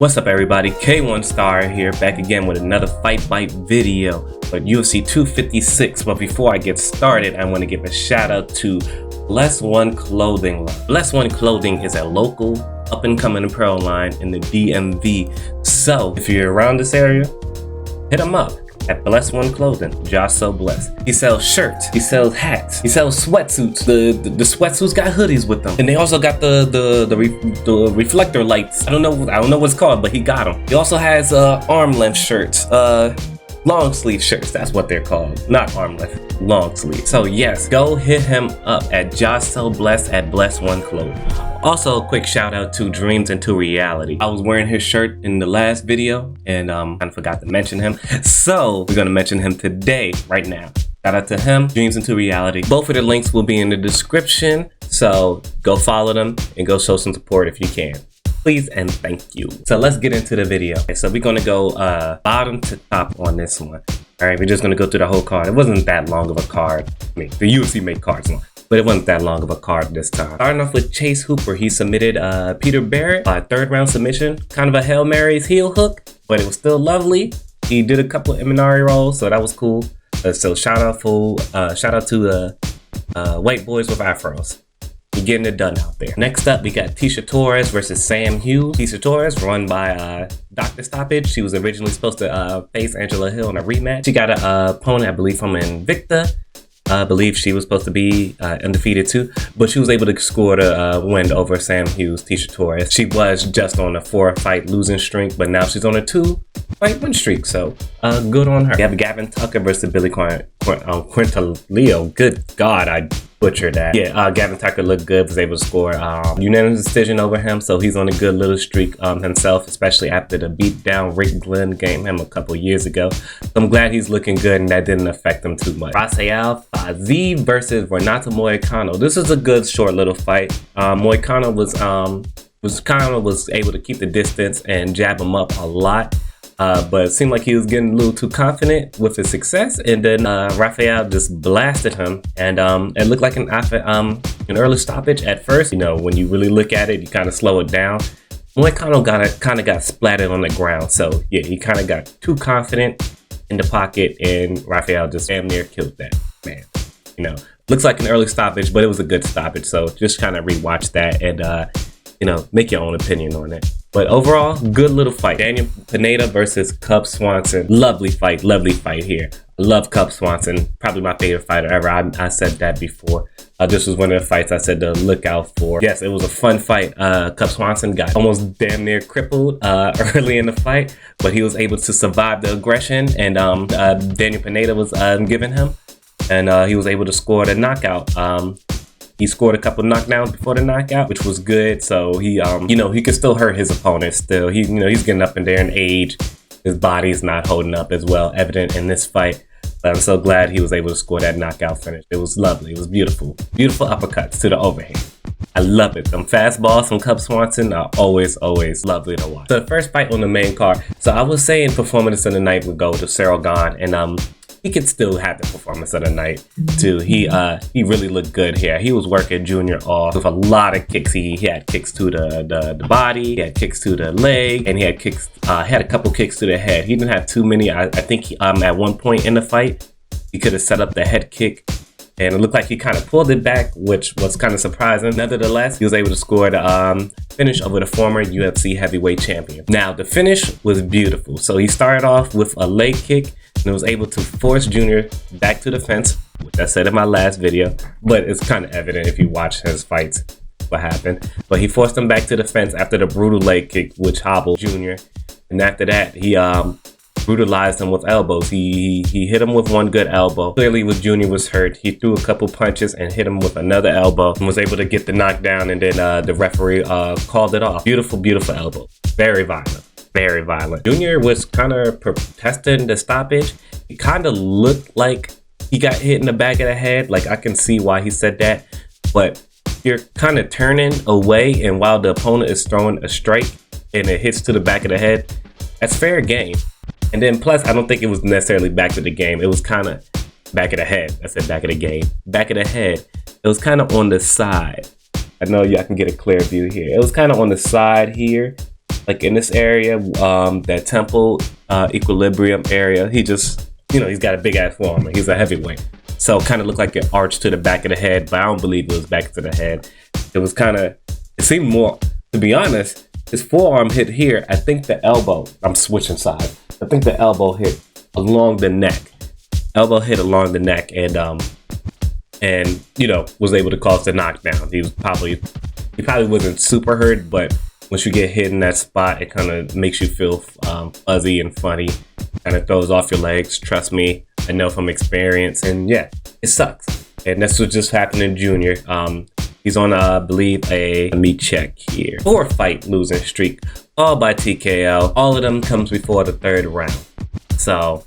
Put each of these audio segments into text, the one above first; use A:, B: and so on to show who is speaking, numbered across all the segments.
A: What's up everybody, K1 Star here, back again with another Fight Bite video, but UFC 256. But before I get started, I want to give a shout out to Bless One Clothing. Bless One Clothing is a local up-and-coming apparel line in the DMV. So if you're around this area, hit them up at Bless One Clothing. Josh so blessed. He sells shirts, he sells hats, he sells sweatsuits. The sweatsuits got hoodies with them, and they also got the reflector lights. I don't know what it's called, but he got them. He also has arm length shirts, long sleeve shirts. That's what they're called, not arm length, long sleeve. So yes, go hit him up at Josh so blessed at Bless One Clothing. Also, a quick shout out to Dreams into Reality. I was wearing his shirt in the last video and I forgot to mention him. So we're gonna mention him today, right now. Shout out to him, Dreams into Reality. Both of the links will be in the description. So go follow them and go show some support if you can. Please and thank you. So let's get into the video. Okay, so we're gonna go bottom to top on this one. All right, we're just gonna go through the whole card. It wasn't that long of a card. I mean, the UFC made cards long, but it wasn't that long of a card this time. Starting off with Chase Hooper, he submitted Peter Barrett by third round submission. Kind of a Hail Mary's heel hook, but it was still lovely. He did a couple of Imanari rolls, so that was cool. So shout out to the white boys with afros. You're getting it done out there. Next up, we got Tasha Torres versus Sam Hughes. Tasha Torres, run by Dr. Stoppage. She was originally supposed to face Angela Hill in a rematch. She got an opponent, I believe, from Invicta. I believe she was supposed to be undefeated too, but she was able to score the win over Sam Hughes, Tasha Torres. She was just on a 4-fight losing streak, but now she's on a 2-fight win streak, so good on her. We have Gavin Tucker versus Billy Quintalillo. Good God, I butchered that. Yeah, Gavin Tucker looked good, was able to score unanimous decision over him, so he's on a good little streak himself, especially after the beatdown Rick Glenn gave him a couple years ago. So I'm glad he's looking good and that didn't affect him too much. Rafael Fiziev versus Renato Moicano. This is a good short little fight. Moicano was able to keep the distance and jab him up a lot. But it seemed like he was getting a little too confident with his success, and then Rafael just blasted him, and it looked like an early stoppage at first. You know, when you really look at it, you kind of slow it down. Moicano kind of got splattered on the ground, so yeah, he kind of got too confident in the pocket, and Rafael just damn near killed that man. You know, looks like an early stoppage, but it was a good stoppage, so just kind of rewatch that and you know, make your own opinion on it. But overall, good little fight. Daniel Pineda versus Cub Swanson. Lovely fight here. I love Cub Swanson, probably my favorite fighter ever. I said that before. This was one of the fights I said to look out for. Yes, it was a fun fight. Cub Swanson got almost damn near crippled early in the fight, but he was able to survive the aggression, and Daniel Pineda was giving him, and he was able to score the knockout. He scored a couple knockdowns before the knockout, which was good. So he, you know, he could still hurt his opponent still. He's getting up in there in age. His body's not holding up as well, evident in this fight. But I'm so glad he was able to score that knockout finish. It was lovely. It was beautiful. Beautiful uppercuts to the overhand. I love it. Them fastballs from Cub Swanson are always lovely to watch. So the first fight on the main card. So I was saying performance of the night would go to Cyril Gane, and he could still have the performance of the night too. He really looked good here. He was working Junior off with a lot of kicks. He had kicks to the body, he had kicks to the leg, and he had kicks. Had a couple kicks to the head. He didn't have too many. I think he, at one point in the fight, he could have set up the head kick, and it looked like he kind of pulled it back, which was kind of surprising. Nevertheless, he was able to score the finish over the former UFC heavyweight champion. Now, the finish was beautiful. So he started off with a leg kick, and was able to force Junior back to the fence, which I said in my last video, but it's kind of evident if you watch his fights what happened. But he forced him back to the fence after the brutal leg kick, which hobbled Junior. And after that, he brutalized him with elbows. He hit him with one good elbow. Clearly, when Junior was hurt, he threw a couple punches and hit him with another elbow and was able to get the knockdown, and then the referee called it off. Beautiful, beautiful elbow. Very violent. Very violent. Junior was kind of protesting the stoppage. It kind of looked like he got hit in the back of the head. Like, I can see why he said that, but you're kind of turning away, and while the opponent is throwing a strike and it hits to the back of the head, that's fair game. And then plus, I don't think it was necessarily back of the game. It was kind of back of the head. I said back of the game. Back of the head. It was kind of on the side. I know y'all can get a clear view here. It was kind of on the side here. like in this area, that temple equilibrium area. He just, he's got a big ass forearm. He's a heavyweight. So kind of looked like an arch to the back of the head, but I don't believe it was back to the head. It seemed more, to be honest, his forearm hit here. I think the elbow, I'm switching sides. I think the elbow hit along the neck. Elbow hit along the neck and was able to cause the knockdown. He probably wasn't super hurt, but once you get hit in that spot, it kind of makes you feel fuzzy and funny. Kind of throws off your legs. Trust me, I know from experience. And yeah, it sucks. And that's what just happened in Junior. He's on, I believe, let me check here, 4-fight losing streak, all by TKO. All of them comes before the 3rd round. So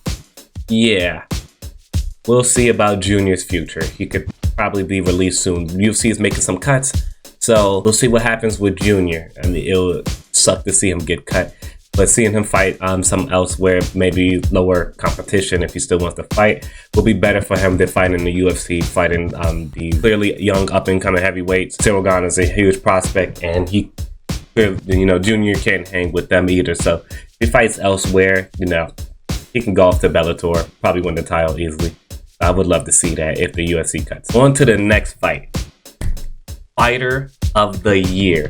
A: yeah, we'll see about Junior's future. He could probably be released soon. UFC is making some cuts, so we'll see what happens with Junior. I mean, it'll suck to see him get cut, but seeing him fight some elsewhere, maybe lower competition if he still wants to fight, will be better for him than fighting in the UFC, fighting the clearly young up-and-coming heavyweights. Cyril Gane is a huge prospect, and he, Junior can't hang with them either. So if he fights elsewhere, he can go off to Bellator, probably win the title easily. I would love to see that if the UFC cuts. On to the next fight. Fighter of the Year,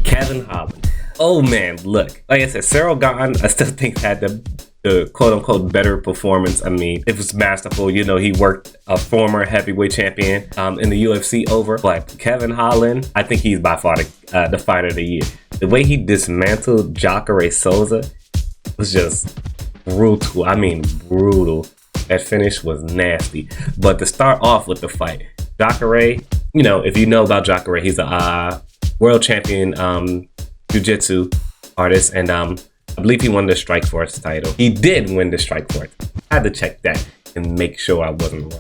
A: Kevin Holland. Oh man, look. Like I said, Cyril Gane, I still think had the quote-unquote better performance. I mean, it was masterful. He worked a former heavyweight champion in the UFC over. But Kevin Holland, I think he's by far the fighter of the year. The way he dismantled Jacare Souza was just brutal. I mean, brutal. That finish was nasty. But to start off with the fight, Jacare, if you know about Jacare, he's a world champion jiu-jitsu artist, and I believe he won the Strikeforce title. He did win the Strikeforce. I had to check that and make sure I wasn't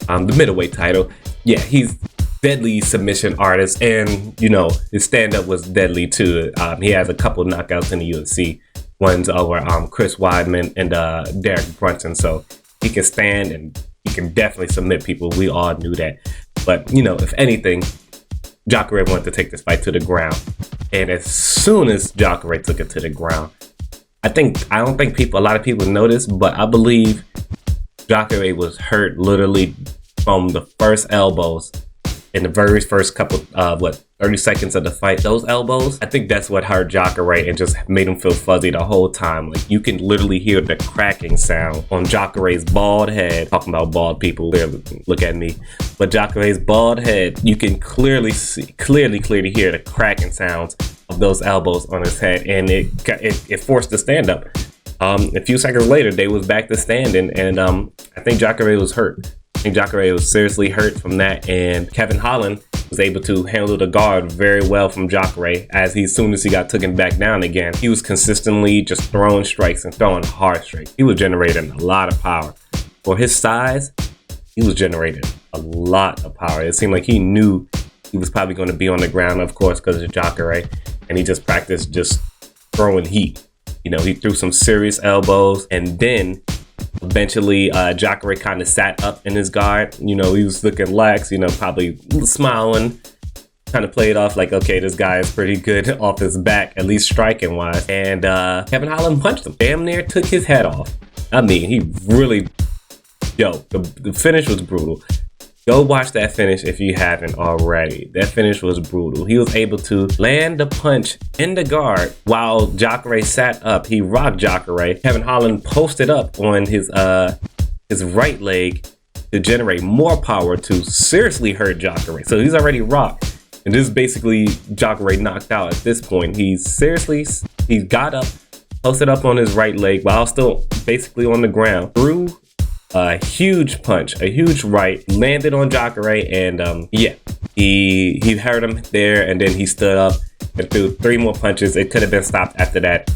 A: wrong. The middleweight title, yeah, he's deadly submission artist, and his stand-up was deadly too. He has a couple knockouts in the UFC. One's over Chris Weidman and Derek Brunson, so he can stand and he can definitely submit people. We all knew that. But, if anything, Jacare wanted to take this fight to the ground. And as soon as Jacare took it to the ground, I don't think a lot of people noticed, but I believe Jacare was hurt literally from the first elbows in the very first couple, 30 seconds of the fight. Those elbows, I think that's what hurt Jacare and just made him feel fuzzy the whole time. Like, you can literally hear the cracking sound on Jacare's bald head. Talking about bald people, look at me. But Jacare's bald head, you can clearly hear the cracking sounds of those elbows on his head, and it forced the stand up. A few seconds later, they was back to standing, and I think Jacare was hurt. I think Jacare was seriously hurt from that, and Kevin Holland was able to handle the guard very well from Jacare. As soon as he got taken back down again, he was consistently just throwing strikes and throwing hard strikes. He was generating a lot of power. For his size, he was generating a lot of power. It seemed like he knew he was probably going to be on the ground, of course, because of Jacare, and he just practiced just throwing heat. He threw some serious elbows, and then eventually, Jacare kind of sat up in his guard. He was looking lax, probably smiling, kind of played off like, okay, this guy is pretty good off his back, at least striking wise. And Kevin Holland punched him. Damn near took his head off. I mean, he really, the finish was brutal. Go watch that finish if you haven't already. That finish was brutal. He was able to land the punch in the guard while Jacare sat up. He rocked Jacare. Kevin Holland posted up on his right leg to generate more power to seriously hurt Jacare. So he's already rocked. And this is basically Jacare knocked out at this point. He got up, posted up on his right leg while still basically on the ground, threw a huge punch, a huge right, landed on Jacare, and he hurt him there, and then he stood up and threw 3 more punches. It could have been stopped after that,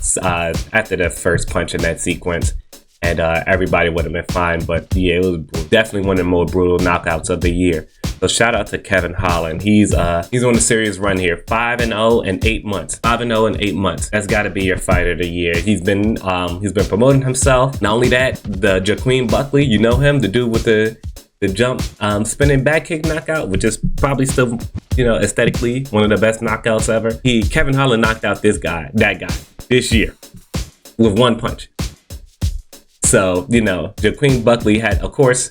A: after the first punch in that sequence, and everybody would have been fine. But yeah, it was definitely one of the more brutal knockouts of the year. So shout out to Kevin Holland. He's on a serious run here. 5-0 in 8 months. 5-0 in 8 months. That's got to be your fighter of the year. He's been promoting himself. Not only that, the Jaquim Buckley, you know him, the dude with the jump spinning back kick knockout, which is probably still aesthetically one of the best knockouts ever. Kevin Holland knocked out that guy. this year with one punch. So, you know, Joaquin Buckley had, of course,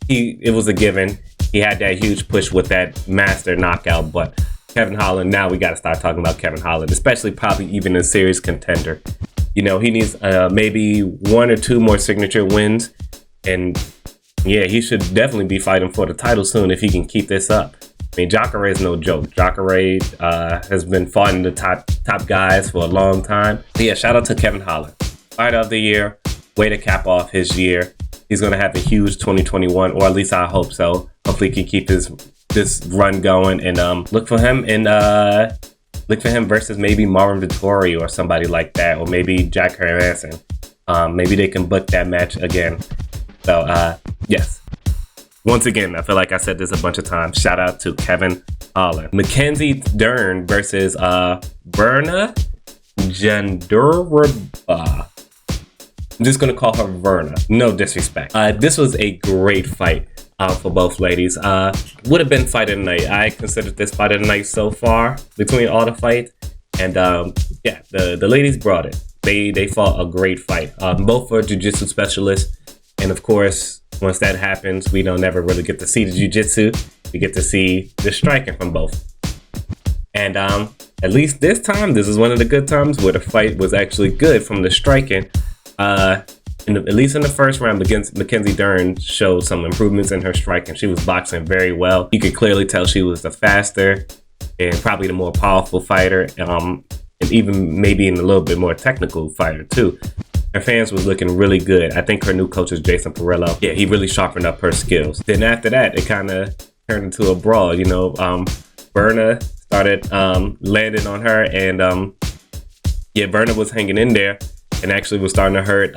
A: it was a given. He had that huge push with that master knockout, but Kevin Holland, now we got to start talking about Kevin Holland, especially probably even a serious contender. You know, he needs maybe 1 or 2 more signature wins. And yeah, he should definitely be fighting for the title soon if he can keep this up. I mean, Jacare is no joke. Jacare has been fighting the top guys for a long time. So yeah, shout out to Kevin Holland. Fighter of the year, way to cap off his year. He's going to have a huge 2021, or at least I hope so. Hopefully he can keep this run going, and look for him versus maybe Marvin Vettori or somebody like that, or maybe Jack Hermanson. Maybe they can book that match again. So yes. Once again, I feel like I said this a bunch of times. Shout out to Kevin Holland. Mackenzie Dern versus Verna Jandiroba. I'm just gonna call her Verna. No disrespect. This was a great fight for both ladies. Would have been fight of the night. I considered this fight of the night so far between all the fights, and yeah, the ladies brought it. They fought a great fight. Both are jiu-jitsu specialists, and of course, once that happens, we don't never really get to see the jiu-jitsu. We get to see the striking from both. And at least this time, this is one of the good times where the fight was actually good from the striking. At least in the first round, Mackenzie Dern showed some improvements in her striking. She was boxing very well. You could clearly tell she was the faster and probably the more powerful fighter, and even maybe in a little bit more technical fighter too. Her fans was looking really good. I think her new coach is Jason Perillo. Yeah, he really sharpened up her skills. Then after that, it kind of turned into a brawl. You know, Verna started landing on her, and yeah, Verna was hanging in there and actually was starting to hurt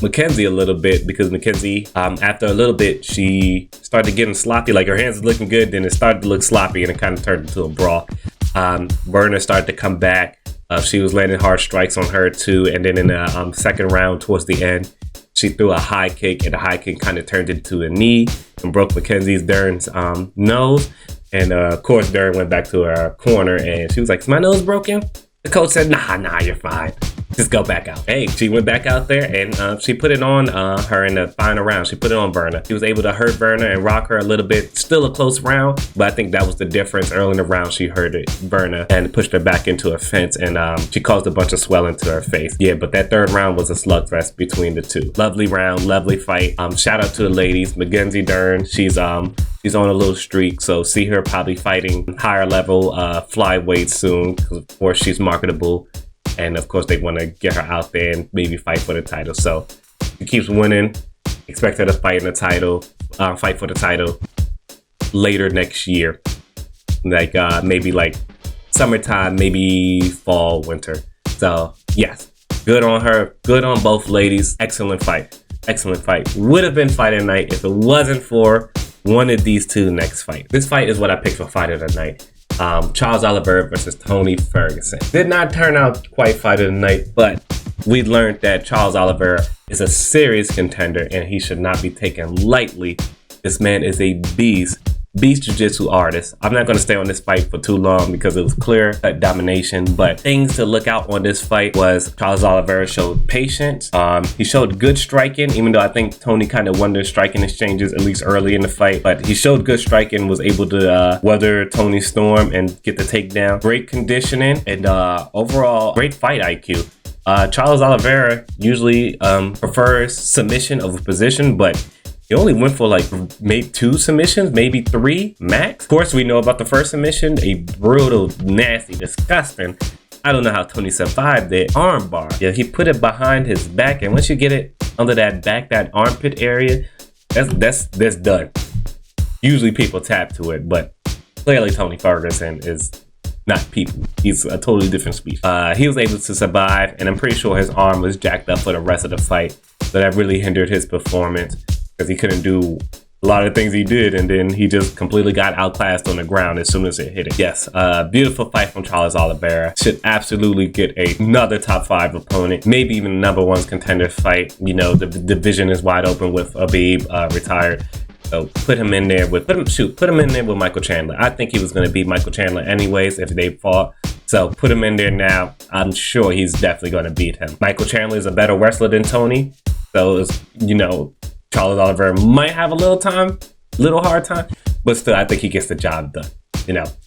A: Mackenzie a little bit, because Mackenzie, after a little bit, she started getting sloppy. Like her hands was looking good, then it started to look sloppy, and it kind of turned into a brawl. Verna started to come back. She was landing hard strikes on her too, and then in the second round, towards the end, she threw a high kick, and the high kick kind of turned into a knee and broke Dern's nose. And of course, Dern went back to her corner, and she was like, "Is my nose broken?" The coach said, "Nah, you're fine. Just go back out." Hey, she went back out there, and she put it on her in the final round. She put it on Verna. She was able to hurt Verna and rock her a little bit. Still a close round, but I think that was the difference. Early in the round, she hurt Verna and pushed her back into a fence, and she caused a bunch of swelling to her face. Yeah, but that third round was a slugfest between the two. Lovely round, lovely fight. Shout out to the ladies. Mackenzie Dern, she's on a little streak, so see her probably fighting higher level flyweight soon, because of course she's marketable. And of course, they want to get her out there and maybe fight for the title. So she keeps winning. Expect her to fight for the title later next year. Like maybe like summertime, maybe fall, winter. So yes, good on her. Good on both ladies. Excellent fight. Excellent fight. Would have been fight of the night if it wasn't for one of these two next fight. This fight is what I picked for fight of the night. Charles Oliveira versus Tony Ferguson. Did not turn out quite fight of the night, but we learned that Charles Oliveira is a serious contender and he should not be taken lightly. This man is a beast jiu-jitsu artist. I'm not going to stay on this fight for too long because it was clear cut domination, but things to look out on this fight was Charles Oliveira showed patience. He showed good striking, even though I think Tony kind of won their striking exchanges, at least early in the fight, but he showed good striking, was able to weather Tony's storm and get the takedown. Great conditioning, and overall great fight IQ. Charles Oliveira usually prefers submission of a position, but he only went for like maybe 2 submissions, maybe 3 max. Of course, we know about the first submission, a brutal, nasty, disgusting. I don't know how Tony survived the arm bar. Yeah, he put it behind his back, and once you get it under that back, that armpit area, that's done. Usually people tap to it, but clearly Tony Ferguson is not people. He's a totally different species. He was able to survive, and I'm pretty sure his arm was jacked up for the rest of the fight, so that really hindered his performance, because he couldn't do a lot of things he did, and then he just completely got outclassed on the ground as soon as it hit it. Yes, beautiful fight from Charles Oliveira. Should absolutely get another top 5 opponent, maybe even number 1 contender fight. You know, the division is wide open with Khabib retired. So put him in there with Michael Chandler. I think he was going to beat Michael Chandler anyways if they fought. So put him in there now. I'm sure he's definitely going to beat him. Michael Chandler is a better wrestler than Tony. So, Charles Oliveira might have a little hard time. But still, I think he gets the job done.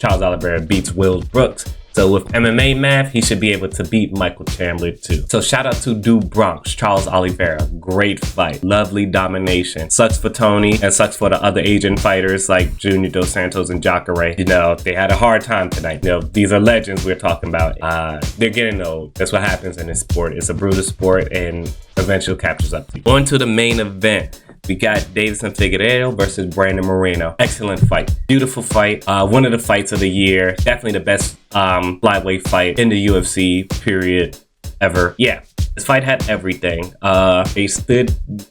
A: Charles Oliveira beats Will Brooks. So with MMA math, he should be able to beat Michael Chandler too. So shout out to Du Bronx, Charles Oliveira. Great fight. Lovely domination. Sucks for Tony and sucks for the other Asian fighters like Junior Dos Santos and Jacare. They had a hard time tonight. These are legends we're talking about. They're getting old. That's what happens in this sport. It's a brutal sport and eventually catches up to you. On to the main event. We got Deiveson Figueiredo versus Brandon Moreno. Excellent fight. Beautiful fight. One of the fights of the year. Definitely the best flyweight fight in the UFC, period, ever. Yeah, this fight had everything. They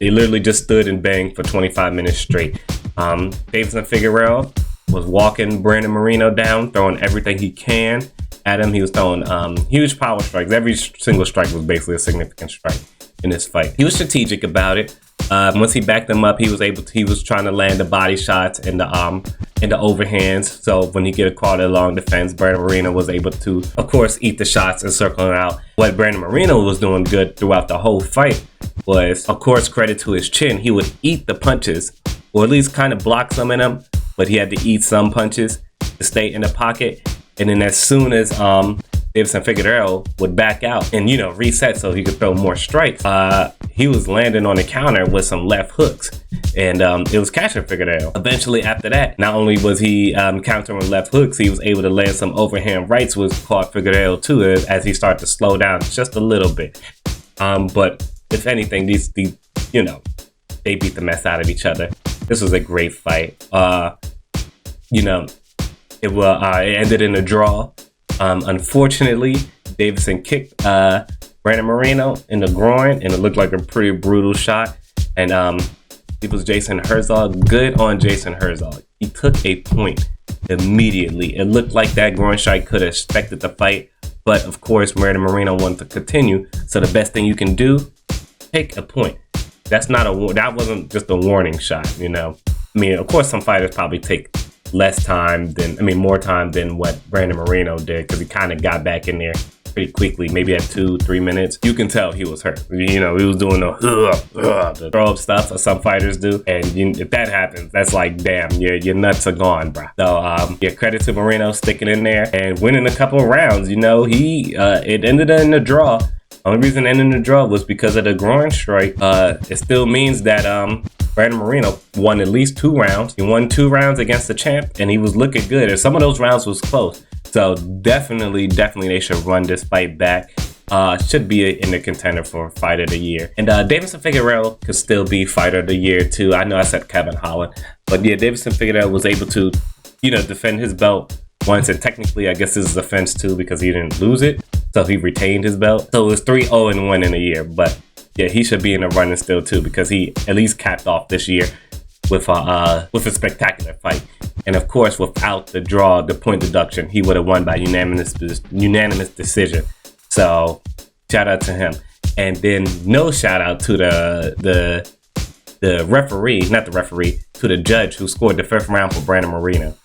A: literally just stood and banged for 25 minutes straight. Deiveson Figueiredo was walking Brandon Moreno down, throwing everything he can at him. He was throwing huge power strikes. Every single strike was basically a significant strike in this fight. He was strategic about it. Once he backed them up, he was trying to land the body shots and the overhands. So when he get caught along the fence, Brandon Moreno was able to, of course, eat the shots and circle it out. What Brandon Moreno was doing good throughout the whole fight was, of course, credit to his chin. He would eat the punches, or at least kind of block some of them, but he had to eat some punches to stay in the pocket. And then as soon as Deiveson Figueiredo would back out and, reset so he could throw more strikes, he was landing on the counter with some left hooks. And it was catching Figueiredo. Eventually, after that, not only was he countering left hooks, he was able to land some overhand rights, which caught Figueiredo too, as he started to slow down just a little bit. But if anything, these they beat the mess out of each other. This was a great fight. It ended in a draw. Unfortunately, Deiveson kicked Brandon Moreno in the groin, and it looked like a pretty brutal shot. And it was Jason Herzog. Good on Jason Herzog. He took a point immediately. It looked like that groin strike could have expected the fight, but of course, Brandon Moreno wanted to continue. So the best thing you can do, take a point. That wasn't just a warning shot. Of course, some fighters probably take more time than what Brandon Moreno did, because he kind of got back in there pretty quickly, maybe at 2-3 minutes. You can tell he was hurt. He was doing the throw up stuff as some fighters do. And if that happens, that's like, damn, your nuts are gone, bro. So, credit to Moreno sticking in there and winning a couple of rounds. It ended in a draw. Only reason it ended in a draw was because of the groin strike. It still means that Brandon Moreno won at least 2 rounds. He won 2 rounds against the champ, and he was looking good. And some of those rounds was close. So definitely they should run this fight back. Should be in the contender for Fight of the Year. And Deiveson Figueiredo could still be Fighter of the Year too. I know I said Kevin Holland, but yeah, Deiveson Figueiredo was able to, defend his belt once, and technically I guess this is a offense too because he didn't lose it, so he retained his belt. So it was 3-0-1 in a year, but yeah, he should be in the running still too because he at least capped off this year with a spectacular fight. And of course, without the draw, the point deduction, he would have won by unanimous decision. So shout out to him. And then no shout out to the referee, not the referee, to the judge who scored the 5th round for Brandon Moreno.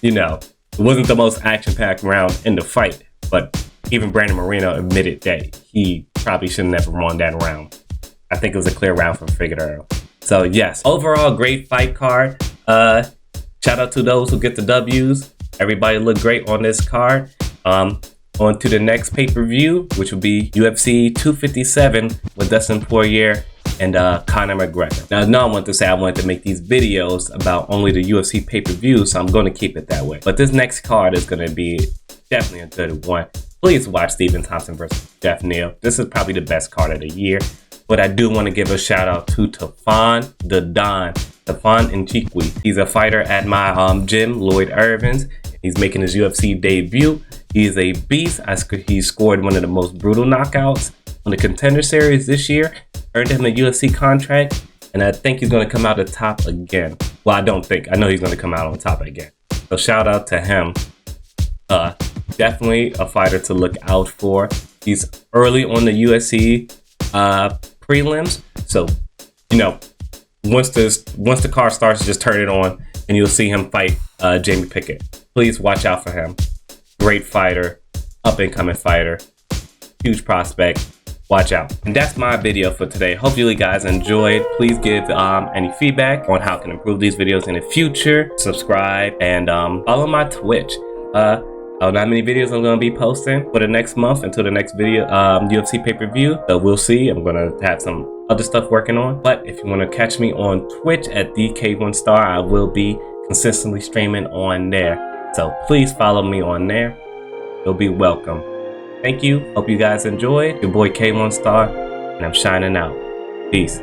A: It wasn't the most action-packed round in the fight, but even Brandon Moreno admitted that he probably should have never won that round. I think it was a clear round for Figueiredo. So yes, overall great fight card. Shout out to those who get the W's. Everybody looked great on this card. On to the next pay-per-view, which will be UFC 257 with Dustin Poirier and Conor McGregor. Now, I wanted to make these videos about only the UFC pay-per-view, so I'm going to keep it that way. But this next card is going to be definitely a good one. Please watch Stephen Thompson versus Jeff Neal. This is probably the best card of the year. But I do want to give a shout out to Tafon the Don, Tafon Nchikwi. He's a fighter at my gym, Lloyd Irvins. He's making his UFC debut. He is a beast. He scored one of the most brutal knockouts on the Contender Series this year. Earned him a UFC contract, and I think he's going to come out on top again. Well, I don't think. I know he's going to come out on top again. So shout out to him. Definitely a fighter to look out for. He's early on the UFC prelims, so once the card starts, just turn it on and you'll see him fight Jamie Pickett. Please watch out for him. Great fighter. up and coming fighter, huge prospect. Watch out. And that's my video for today. Hope you guys enjoyed. Please give any feedback on how I can improve these videos in the future. Subscribe and follow my Twitch. Not many videos I'm going to be posting for the next month until the next video, UFC pay-per-view. So we'll see. I'm going to have some other stuff working on. But if you want to catch me on Twitch at DK1Star, I will be consistently streaming on there. So please follow me on there. You'll be welcome. Thank you. Hope you guys enjoyed. Your boy K1Star, and I'm shining out. Peace.